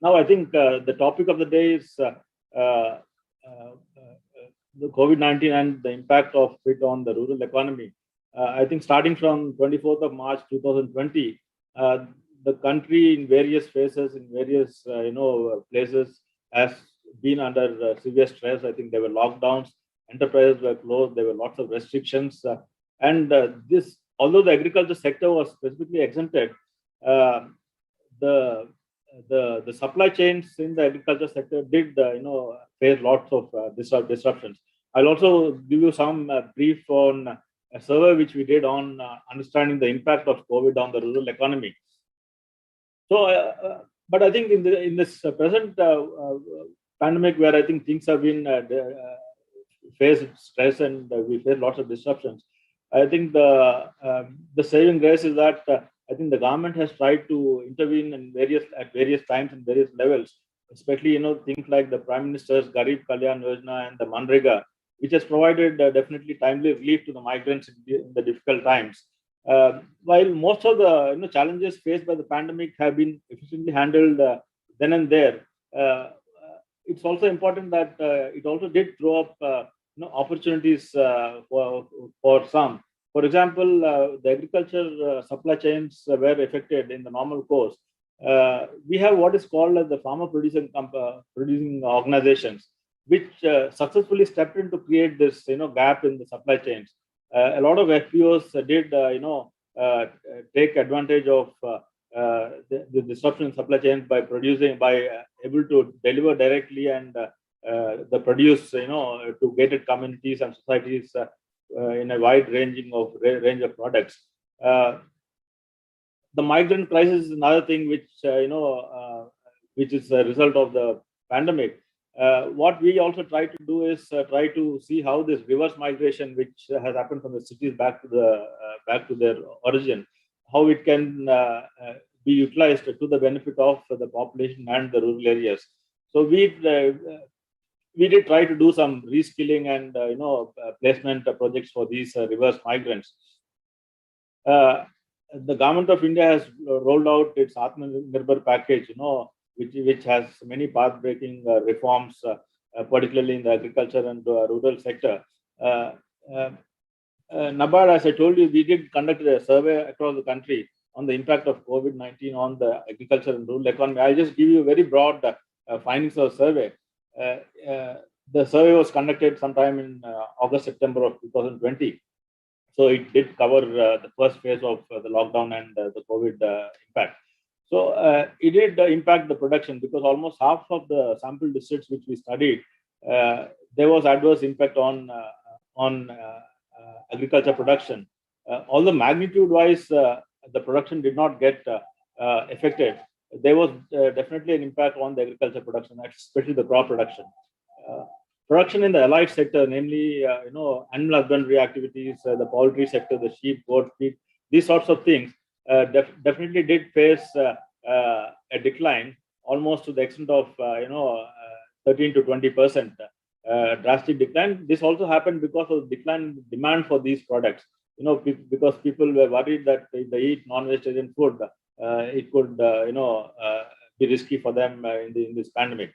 Now, I think the topic of the day is uh, the COVID-19 and the impact of it on the rural economy. I think starting from 24th of March 2020, the country in various phases, in various places, has been under severe stress. I think there were lockdowns, enterprises were closed, there were lots of restrictions, and this, although the agriculture sector was specifically exempted, uh, the the supply chains in the agriculture sector did face lots of disruptions. I'll also give you some brief on a survey which we did on understanding the impact of COVID on the rural economy. So, but I think in this present pandemic, where I think things have been faced stress and we face lots of disruptions, I think the saving grace is that I think the government has tried to intervene in various times and various levels, especially things like the Prime Minister's Garib Kalyan Yojana and the Manrega, which has provided definitely timely relief to the migrants in the difficult times. While most of the challenges faced by the pandemic have been efficiently handled then and there, it's also important that it also did throw up opportunities for some. For example, the agriculture supply chains were affected in the normal course. We have what is called as the farmer producing organizations, which successfully stepped in to create this gap in the supply chains. A lot of FPOs did take advantage of the disruption in supply chains by able to deliver directly and the produce to gated communities and societies in a wide range of products. The migrant crisis is another thing which is a result of the pandemic. What we also try to do is try to see how this reverse migration, which has happened from the cities back to their origin, how it can be utilized to the benefit of the population and the rural areas. So we did try to do some reskilling and placement projects for these reverse migrants. The government of India has rolled out its Atmanirbhar package, which has many path-breaking reforms, particularly in the agriculture and rural sector. NABARD, as I told you, we did conduct a survey across the country on the impact of COVID-19 on the agriculture and rural economy. I'll just give you very broad findings of the survey. The survey was conducted sometime in August, September of 2020. So it did cover the first phase of the lockdown and the COVID impact. So it did impact the production, because almost half of the sample districts which we studied, there was adverse impact on agriculture production. Although magnitude-wise, the production did not get affected, there was definitely an impact on the agriculture production, especially the crop production. Production in the allied sector, namely, animal husbandry activities, the poultry sector, the sheep, goat, pig, these sorts of things, definitely did face a decline, almost to the extent of 13 to 20% drastic decline. This also happened because of decline in demand for these products. Because people were worried that if they eat non-vegetarian food, it could be risky for them in this pandemic.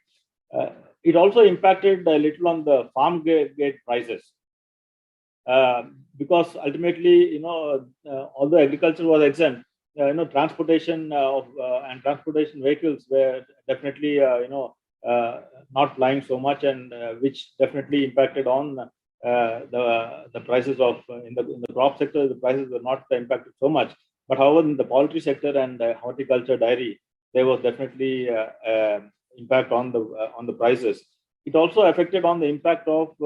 It also impacted a little on the farm gate prices, because ultimately, although agriculture was exempt, transportation and transportation vehicles were definitely, not flying so much, and which definitely impacted on the prices of in the crop sector. The prices were not impacted so much, but however, in the poultry sector and horticulture, dairy, there was definitely impact on the prices. It also affected on the impact of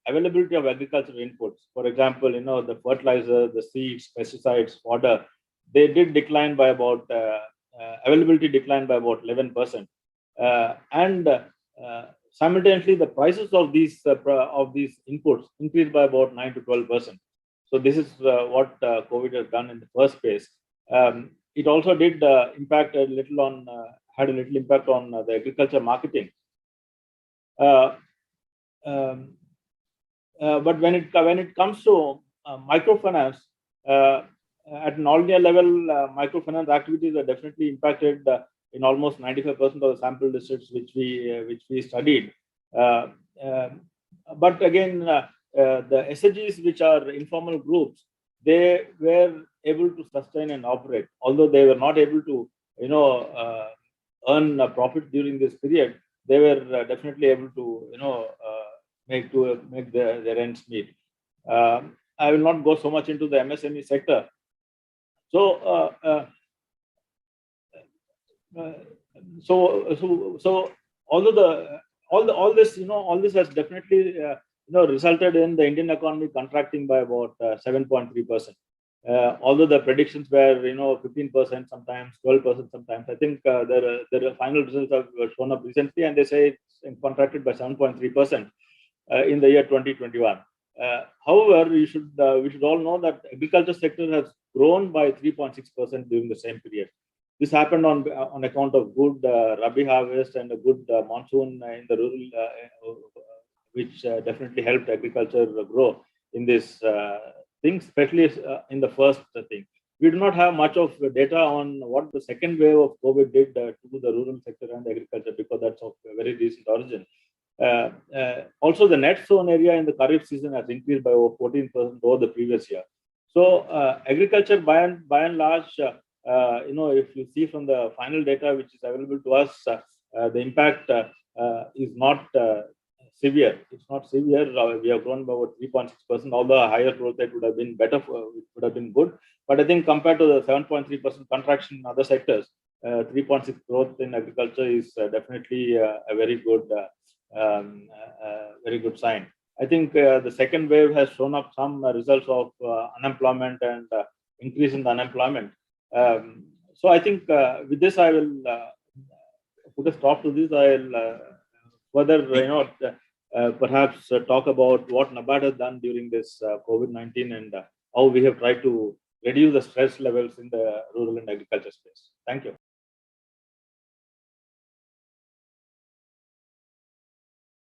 availability of agricultural inputs. For example, the fertilizer, the seeds, pesticides, fodder, they did decline by about availability declined by about 11%, and simultaneously the prices of these inputs increased by about 9 to 12%. So this is what COVID has done in the first phase. It also did impact a little on had a little impact on the agriculture marketing. But when it comes to microfinance, at an all India level, microfinance activities are definitely impacted in almost 95% of the sample districts which we studied. But again, the SHGs, which are informal groups, they were able to sustain and operate, although they were not able to, earn a profit during this period. They were definitely able to, make their ends meet. I will not go so much into the MSME sector. So, although all this has definitely resulted in the Indian economy contracting by about 7.3%. Although the predictions were 15%, sometimes 12%, sometimes. I think the final results have shown up recently, and they say it's contracted by 7.3% in the year 2021. However, we should all know that agriculture sector has grown by 3.6% during the same period. This happened on account of good Rabi harvest and a good monsoon in the rural, which definitely helped agriculture grow in this thing, especially in the first thing. We do not have much of data on what the second wave of COVID did to the rural sector and agriculture, because that's of a very recent origin. Also, the net sown area in the Kharif season has increased by over 14% over the previous year. So, agriculture by and large, if you see from the final data which is available to us, the impact is not severe. It's not severe. We have grown by about 3.6%, although a higher growth rate would have been better, would have been good. But I think compared to the 7.3% contraction in other sectors, 3.6 growth in agriculture is definitely a very good sign. I think the second wave has shown up some results of unemployment and increase in the unemployment. So I think with this I will put a stop to this. I'll further, perhaps talk about what NABARD has done during this COVID-19 and how we have tried to reduce the stress levels in the rural and agriculture space. Thank you.